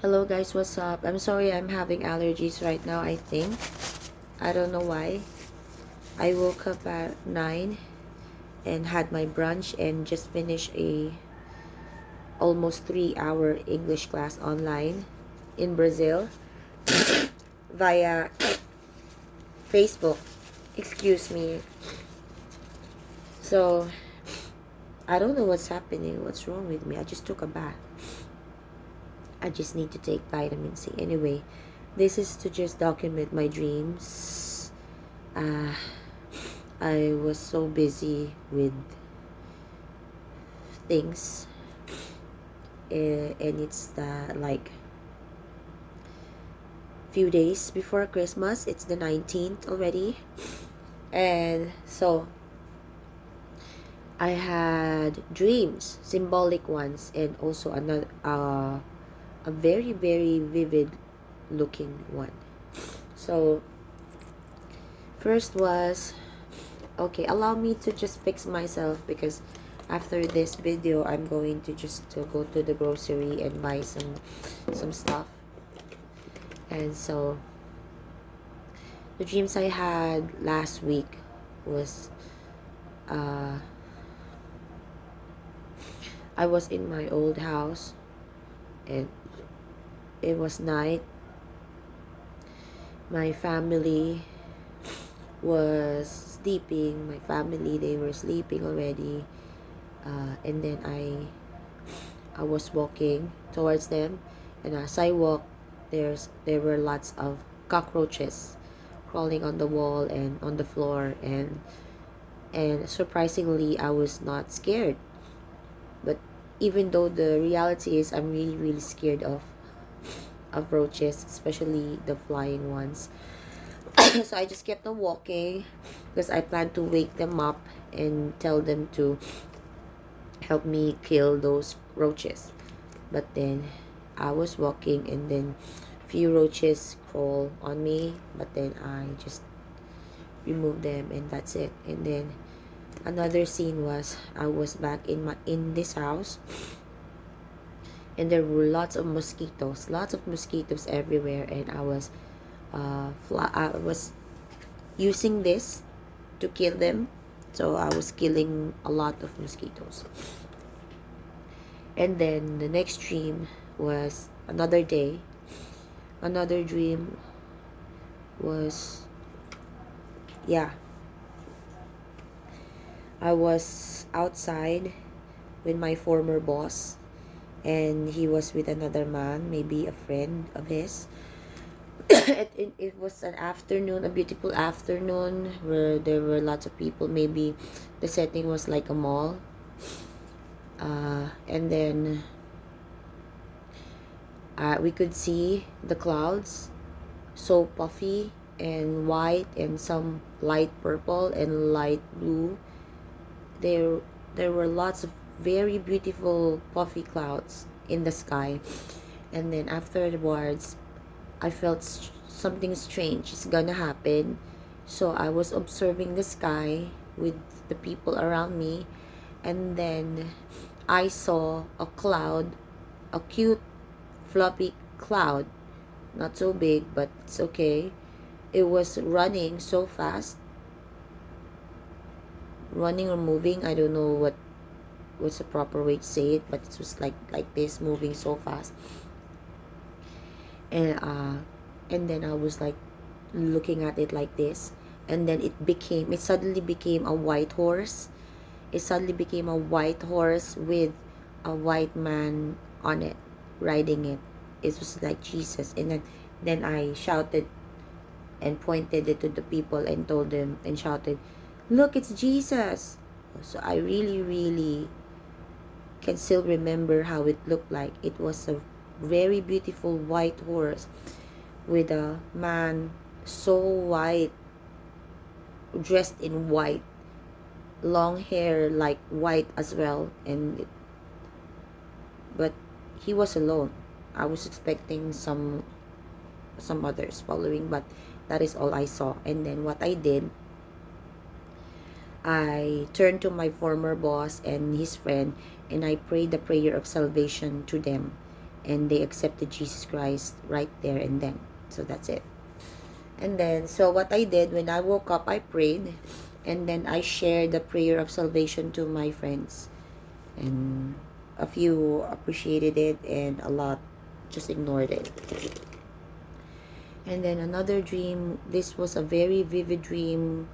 Hello guys, what's up? I'm sorry I'm having allergies right now, I think. I don't know why. I woke up at 9 and had my brunch and just finished a almost 3-hour English class online in Brazil via Facebook. Excuse me. So, I don't know what's happening. What's wrong with me? I just took a bath. I just need to take vitamin C. Anyway, this is to just document my dreams. I was so busy with things, and it's like few days before Christmas. It's the 19th already, and so I had dreams, symbolic ones, and also another a very very vivid looking one. So first was, okay, allow me to just fix myself because after this video I'm going to just to go to the grocery and buy some stuff. And so the dreams I had last week was uh I was in my old house and it was night. My family was sleeping. My family, they were sleeping already. And then I was walking towards them, and as I walked, there were lots of cockroaches crawling on the wall and on the floor, and surprisingly I was not scared. But even though the reality is I'm really really scared of roaches, especially the flying ones. So I just kept on walking because I plan to wake them up and tell them to help me kill those roaches. But then I was walking and then few roaches crawl on me, but then I just remove them and that's it. And then another scene was I was back in this house, and there were lots of mosquitoes everywhere, and I was using this to kill them. So I was killing a lot of mosquitoes. And then the next dream was another day. Another dream was, yeah, I was outside with my former boss, and he was with another man, maybe a friend of his. It was an afternoon, a beautiful afternoon where there were lots of people. Maybe the setting was like a mall. And then we could see the clouds, so puffy and white and some light purple and light blue. There were lots of very beautiful puffy clouds in the sky. And then afterwards I felt something strange is gonna happen. So I was observing the sky with the people around me, and then I saw a cloud, a cute fluffy cloud, not so big but it's okay. It was running so fast, running or moving, I don't know what's the proper way to say it, but it was like this, moving so fast. And then I was like looking at it like this, and then it suddenly became a white horse. It suddenly became a white horse with a white man on it, riding it. It was like Jesus. And then I shouted and pointed it to the people and told them and shouted, "Look, it's Jesus!" So I really, really can still remember how it looked like. It was a very beautiful white horse with a man so white, dressed in white, long hair like white as well, but he was alone. I was expecting some others following, but that is all I saw. And then what I did, I turned to my former boss and his friend, and I prayed the prayer of salvation to them. and they accepted Jesus Christ right there and then. So that's it. And then, so what I did when I woke up, I prayed, and then I shared the prayer of salvation to my friends, and a few appreciated it and a lot just ignored it. And then another dream, this was a very vivid dream.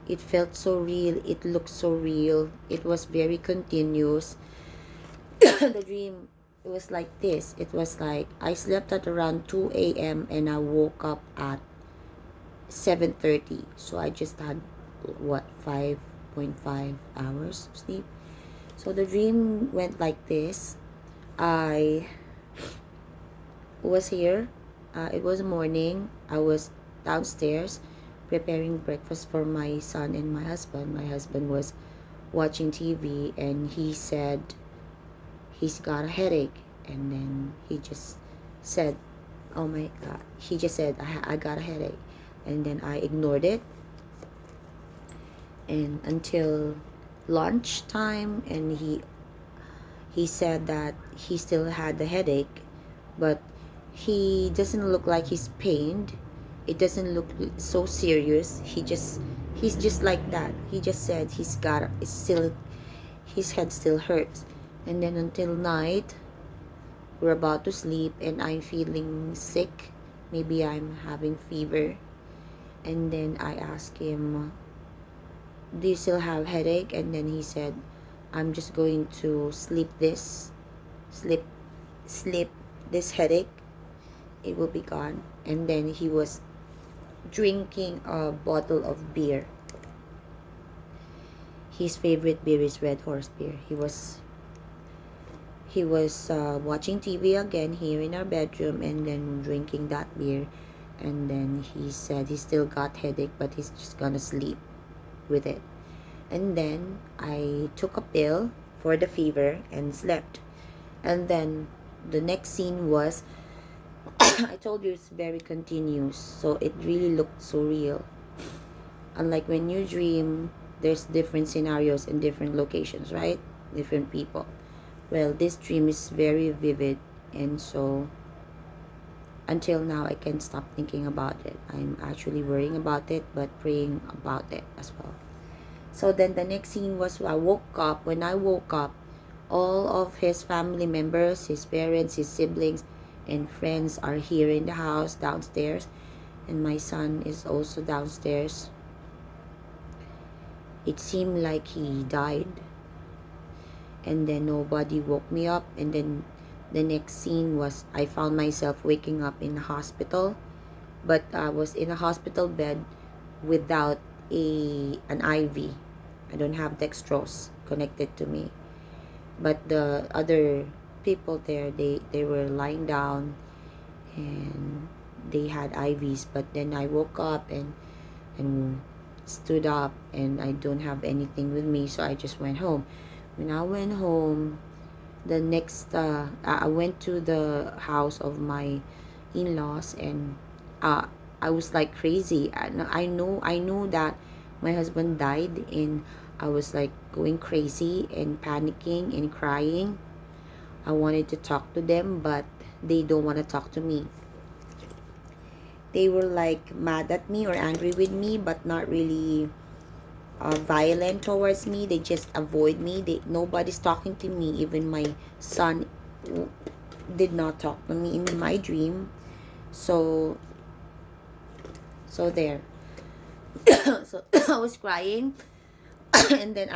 It felt so real, it looked so real, it was very continuous. The dream, it was like this. It was like I slept at around 2 a.m. and I woke up at 7:30. So I just had what, 5.5 hours of sleep. So the dream went like this. I was here. It was morning. I was downstairs preparing breakfast for my son and my husband. My husband was watching TV and he said he's got a headache. And then he just said, oh my God. He just said, I got a headache. And then I ignored it. And until lunchtime, and he said that he still had the headache, but he doesn't look like he's pained. It doesn't look so serious. He's just like that. He just said his head still hurts. And then until night, we're about to sleep and I'm feeling sick. Maybe I'm having fever. And then I asked him, do you still have headache? And then he said, I'm just going to sleep this headache. It will be gone. And then he was drinking a bottle of beer. His favorite beer is Red Horse beer. He was watching TV again here in our bedroom and then drinking that beer. And then he said he still got headache, but he's just gonna sleep with it. And then I took a pill for the fever and slept. And then the next scene was, I told you it's very continuous, so it really looked so real. Unlike when you dream, there's different scenarios in different locations, right? Different people. Well, this dream is very vivid, and so until now I can't stop thinking about it. I'm actually worrying about it, but praying about it as well. So then the next scene was when I woke up, all of his family members, his parents, his siblings, and friends are here in the house downstairs. And my son is also downstairs. It seemed like he died. And then nobody woke me up. And then the next scene was I found myself waking up in the hospital. But I was in a hospital bed without an IV. I don't have dextrose connected to me. But the other people there, they were lying down and they had IVs. But then I woke up and stood up and I don't have anything with me, so I just went home. When I went home, the next I went to the house of my in-laws, and I was like crazy. I knew that my husband died, and I was like going crazy and panicking and crying. I wanted to talk to them, but they don't want to talk to me. They were like mad at me or angry with me, but not really violent towards me. They just avoid me. Nobody's talking to me. Even my son did not talk to me in my dream. So there. So I was crying, and then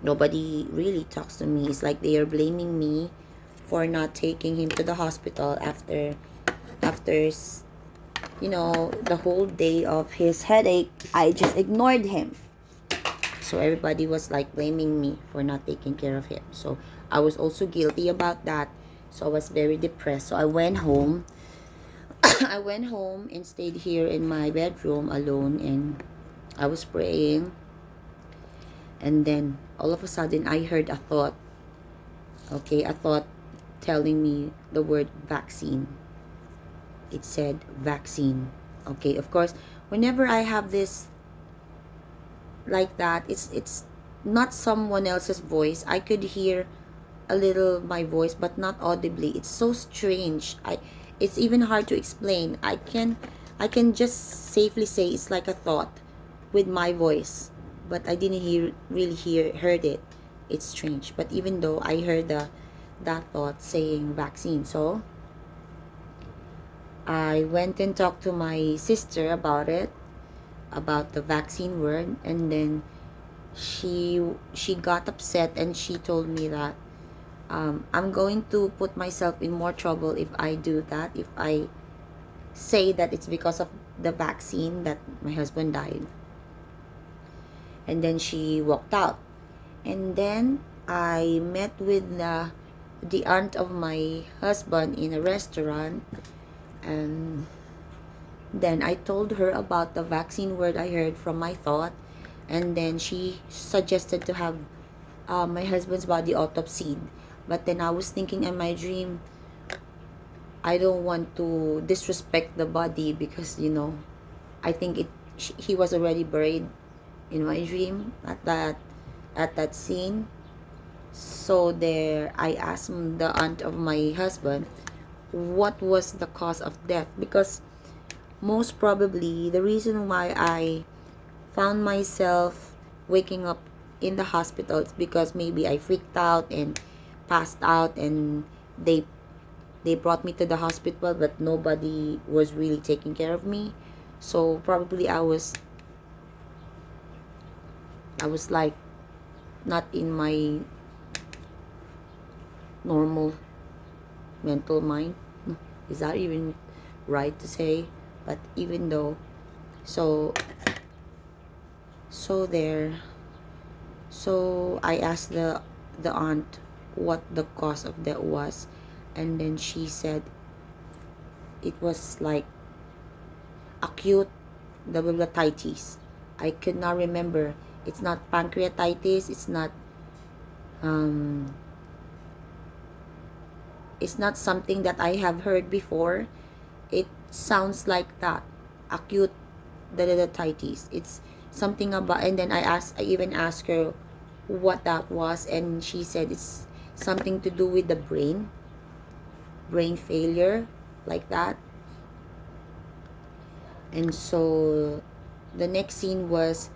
nobody really talks to me. It's like they are blaming me for not taking him to the hospital after the whole day of his headache. I just ignored him. So everybody was like blaming me for not taking care of him. So I was also guilty about that. So I was very depressed. So I went home. I went home and stayed here in my bedroom alone, and I was praying. And then all of a sudden I heard a thought. Okay, a thought telling me the word vaccine. It said vaccine. Okay, of course, whenever I have this like that, it's not someone else's voice. I could hear a little my voice, but not audibly. It's so strange. It's even hard to explain. I can just safely say it's like a thought with my voice, but I didn't really heard it. It's strange. But even though I heard that thought saying vaccine, so I went and talked to my sister about it, about the vaccine word, and then she got upset and she told me that I'm going to put myself in more trouble if I do that, if I say that it's because of the vaccine that my husband died. And then she walked out. And then I met with the aunt of my husband in a restaurant, and then I told her about the vaccine word I heard from my thought, and then she suggested to have my husband's body autopsied. But then I was thinking in my dream, I don't want to disrespect the body because I think he was already buried in my dream at that scene. So there, I asked the aunt of my husband what was the cause of death, because most probably the reason why I found myself waking up in the hospital is because maybe I freaked out and passed out, and they brought me to the hospital, but nobody was really taking care of me. So probably I was like not in my normal mental mind. Is that even right to say? But even though, so so there so I asked the aunt what the cause of that was, and then she said it was like acute double-hepatitis. I could not remember. It's not pancreatitis. Um, it's not something that I have heard before. It sounds like that, acute double-hepatitis. It's something about, and then I even asked her what that was, and she said it's something to do with the brain failure, like that. And so the next scene was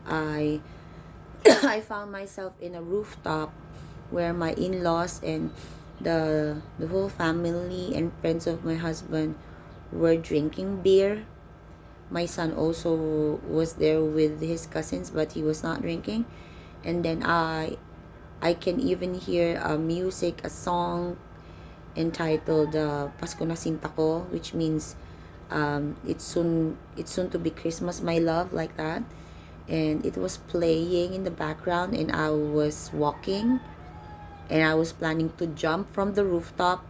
I I found myself in a rooftop where my in-laws and the whole family and friends of my husband were drinking beer. My son also was there with his cousins, but he was not drinking. And then I can even hear a music, a song entitled Pasko na Sinta Ko, which means it's soon to be Christmas, my love, like that. And it was playing in the background, and I was walking, and I was planning to jump from the rooftop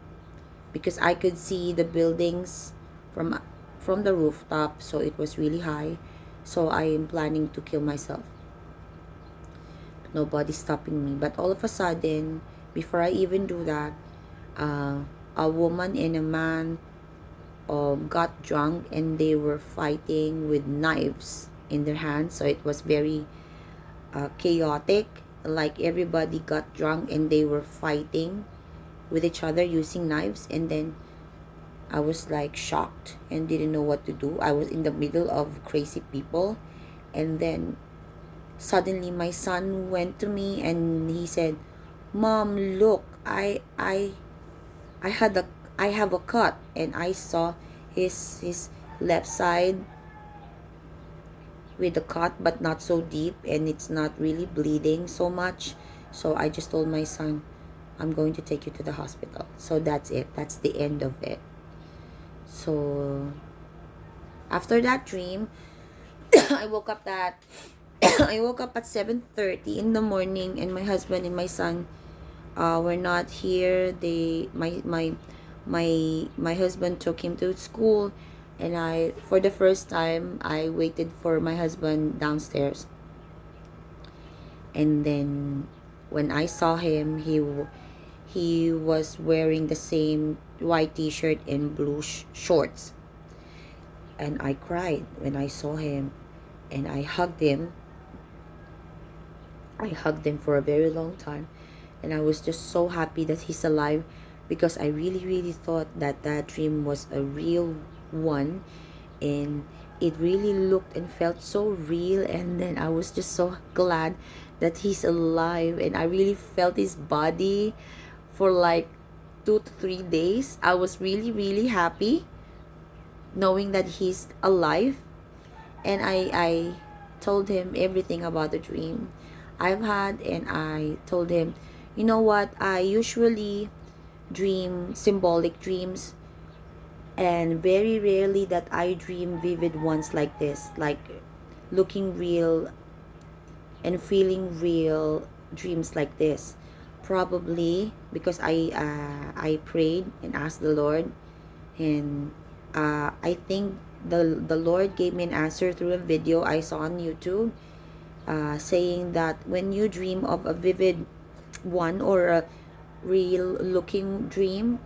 because I could see the buildings from the rooftop, so it was really high. So I am planning to kill myself. Nobody's stopping me. But all of a sudden, before I even do that, a woman and a man got drunk, and they were fighting with knives in their hands. So it was very chaotic. Like everybody got drunk and they were fighting with each other using knives. And then I was like shocked and didn't know what to do. I was in the middle of crazy people. And then suddenly my son went to me and he said, "Mom, look, I had a I have a cut." And I saw his left side with the cut, but not so deep, and it's not really bleeding so much. So I just told my son, "I'm going to take you to the hospital." So that's it. That's the end of it. So after that dream, I woke up at 7:30 in the morning, and my husband and my son were not here. My husband took him to school, and for the first time, I waited for my husband downstairs. And then when I saw him, he was wearing the same white t-shirt and blue shorts. And I cried when I saw him, and I hugged him for a very long time. And I was just so happy that he's alive, because I really thought that that dream was a real one, and it really looked and felt so real. And then I was just so glad that he's alive, and I really felt his body for like 2 to 3 days. I was really happy knowing that he's alive. And I told him everything about the dream I've had, and I told him, you know what, I usually dream symbolic dreams, and very rarely that I dream vivid ones like this, like looking real and feeling real dreams like this. Probably because I prayed and asked the Lord, and I think the Lord gave me an answer through a video I saw on YouTube, saying that when you dream of a vivid one or a real looking dream,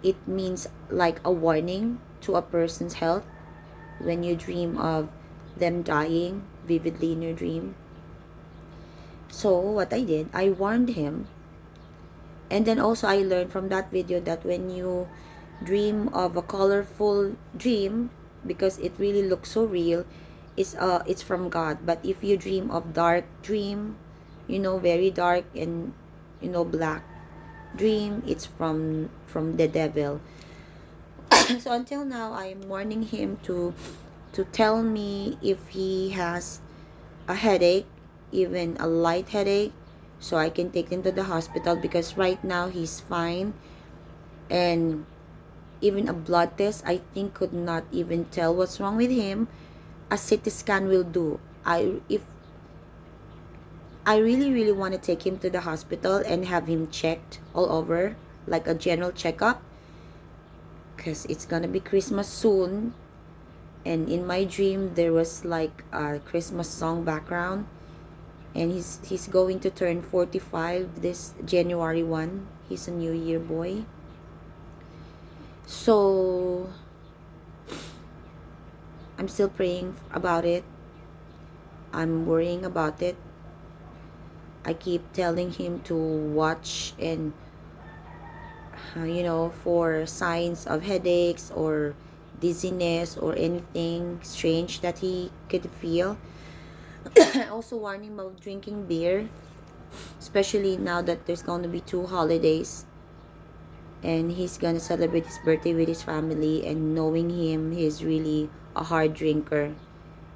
it means like a warning to a person's health. When you dream of them dying vividly in your dream. So what I did, I warned him. And then also I learned from that video that when you dream of a colorful dream, because it really looks so real, it's from God. But if you dream of dark dream, very dark and black dream, it's from the devil. So until now, I'm warning him to tell me if he has a headache, even a light headache, so I can take him to the hospital, because right now he's fine. And even a blood test, I think, could not even tell what's wrong with him. A CT scan will do. If I really want to take him to the hospital and have him checked all over, like a general checkup, because it's gonna be Christmas soon. And in my dream there was like a Christmas song background, and he's going to turn 45 this January 1. He's a New Year boy. So I'm still praying about it. I'm worrying about it. I keep telling him to watch and for signs of headaches or dizziness or anything strange that he could feel. Also warning about drinking beer, especially now that there's going to be 2 holidays and he's gonna celebrate his birthday with his family. And knowing him, he's really a hard drinker.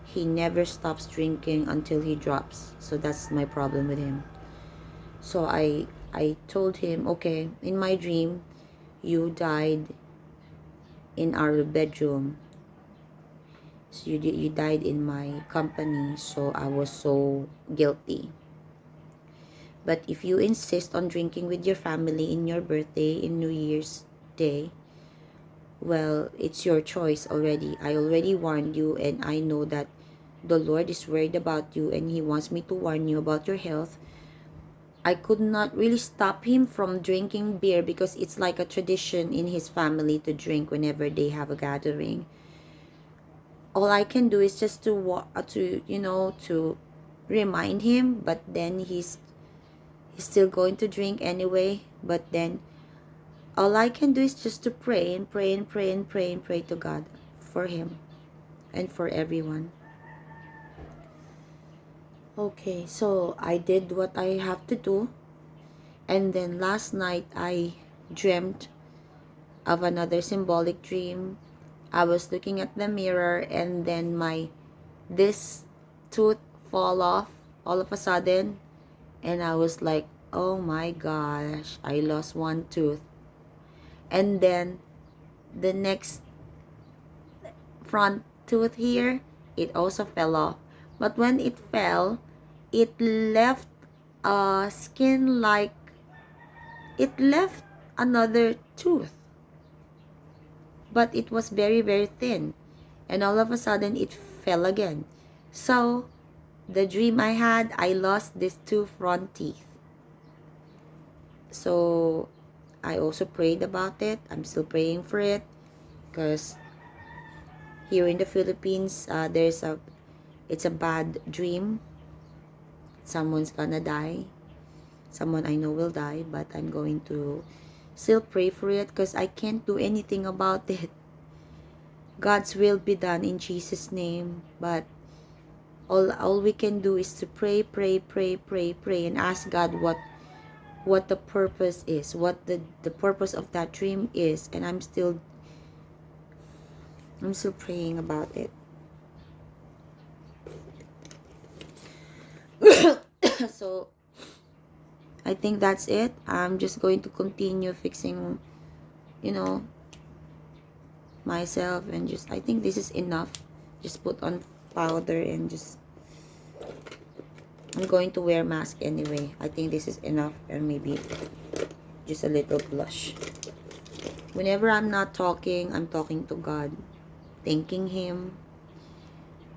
He never stops drinking until he drops. So that's my problem with him. So I told him, okay, in my dream you died in our bedroom. So you died in my company, so I was so guilty. But if you insist on drinking with your family in your birthday, in New Year's Day, well, it's your choice already. I already warned you, and I know that the Lord is worried about you and He wants me to warn you about your health. I could not really stop him from drinking beer because it's like a tradition in his family to drink whenever they have a gathering. All I can do is just to remind him, but then he's still going to drink anyway. But then all I can do is just to pray and pray and pray and pray and pray to God for him and for everyone. Okay, so I did what I have to do. And then last night I dreamt of another symbolic dream. I was looking at the mirror, and then this tooth fall off all of a sudden, and I was like, oh my gosh, I lost one tooth. And then the next front tooth here, it also fell off. But when it fell, it left skin, like it left another tooth, but it was very thin, and all of a sudden it fell again. So the dream I had, I lost these 2 front teeth. So I also prayed about it. I'm still praying for it, because here in the Philippines, it's a bad dream. Someone's gonna die. someone I know will die, but I'm going to still pray for it because I can't do anything about it. God's will be done in Jesus' name, but all we can do is to pray, and ask God what the purpose is, what the purpose of that dream is, and I'm still praying about it. So I think that's it. I'm just going to continue fixing, you know, myself, and just, I think this is enough. Just put on powder and just, I'm going to wear mask anyway. I think this is enough, and maybe just a little blush. Whenever I'm not talking, I'm talking to God, thanking Him,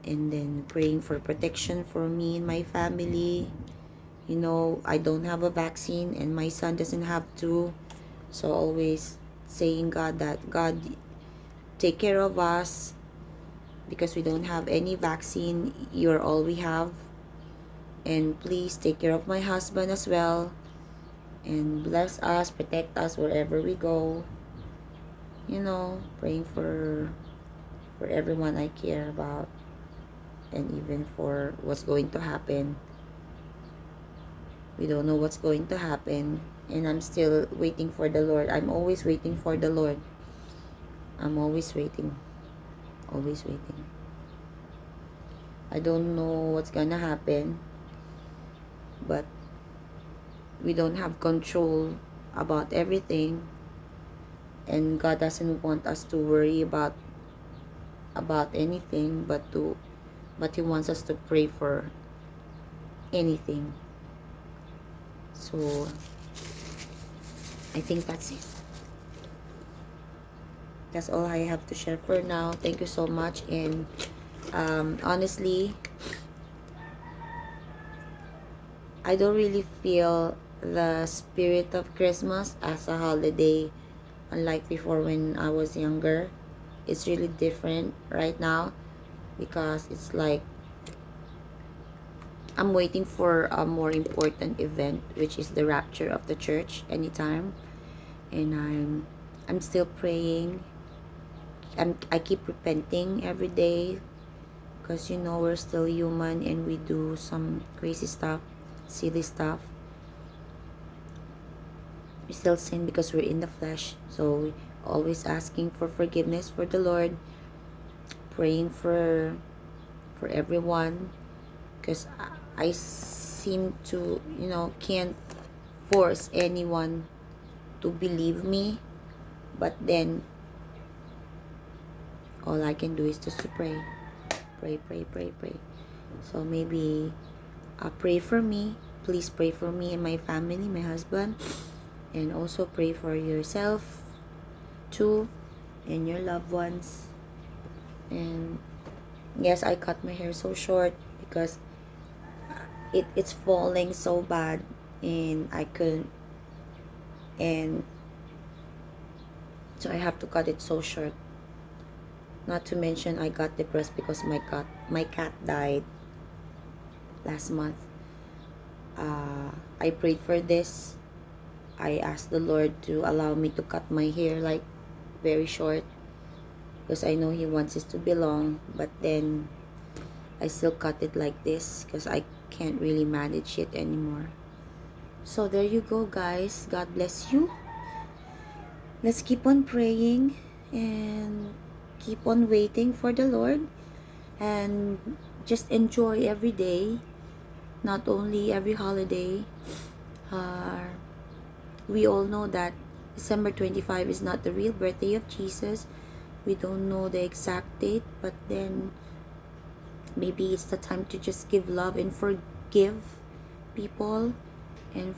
and then praying for protection for me and my family. You know, I don't have a vaccine and my son doesn't have to. So always saying God that, God, take care of us because we don't have any vaccine. You're all we have. And please take care of my husband as well. And bless us, protect us wherever we go. You know, praying for everyone I care about. And even for what's going to happen. We don't know what's going to happen. And I'm still waiting for the Lord. I'm always waiting for the Lord. I'm always waiting. Always waiting. I don't know what's gonna happen. But we don't have control about everything. And God doesn't want us to worry about anything, but He wants us to pray for anything. So I think that's it. That's all I have to share for now. Thank you so much. And honestly, I don't really feel the spirit of Christmas as a holiday, unlike before when I was younger. It's really different right now because it's like I'm waiting for a more important event, which is the rapture of the church anytime. And I'm still praying. I keep repenting every day because, you know, we're still human and we do some crazy stuff, silly stuff. We still sin because we're in the flesh. So we always asking for forgiveness for the Lord, praying for everyone, because I seem to, you know, can't force anyone to believe me, but then all I can do is just to pray. So maybe pray for me. Please pray for me and my family, my husband, and also pray for yourself too and your loved ones. And yes, I cut my hair so short because it's falling so bad, and I couldn't, and so I have to cut it so short. Not to mention I got depressed because my cat died last month. I prayed for this. I asked the Lord to allow me to cut my hair like very short because I know He wants it to be long, but then I still cut it like this because I can't really manage it anymore. So there you go, guys. God bless you. Let's keep on praying and keep on waiting for the Lord, and just enjoy every day, not only every holiday. We all know that December 25 is not the real birthday of Jesus. We don't know the exact date, but then maybe it's the time to just give love and forgive people and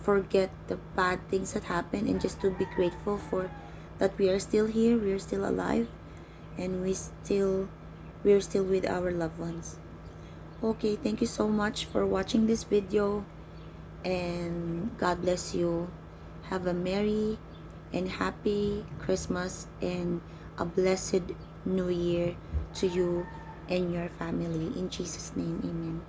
forget the bad things that happen, and just to be grateful for that we are still here, we are still alive, and we're still with our loved ones. Okay, thank you so much for watching this video, and God bless you. Have a merry and happy Christmas and a blessed New Year to you and your family. In Jesus' name, amen.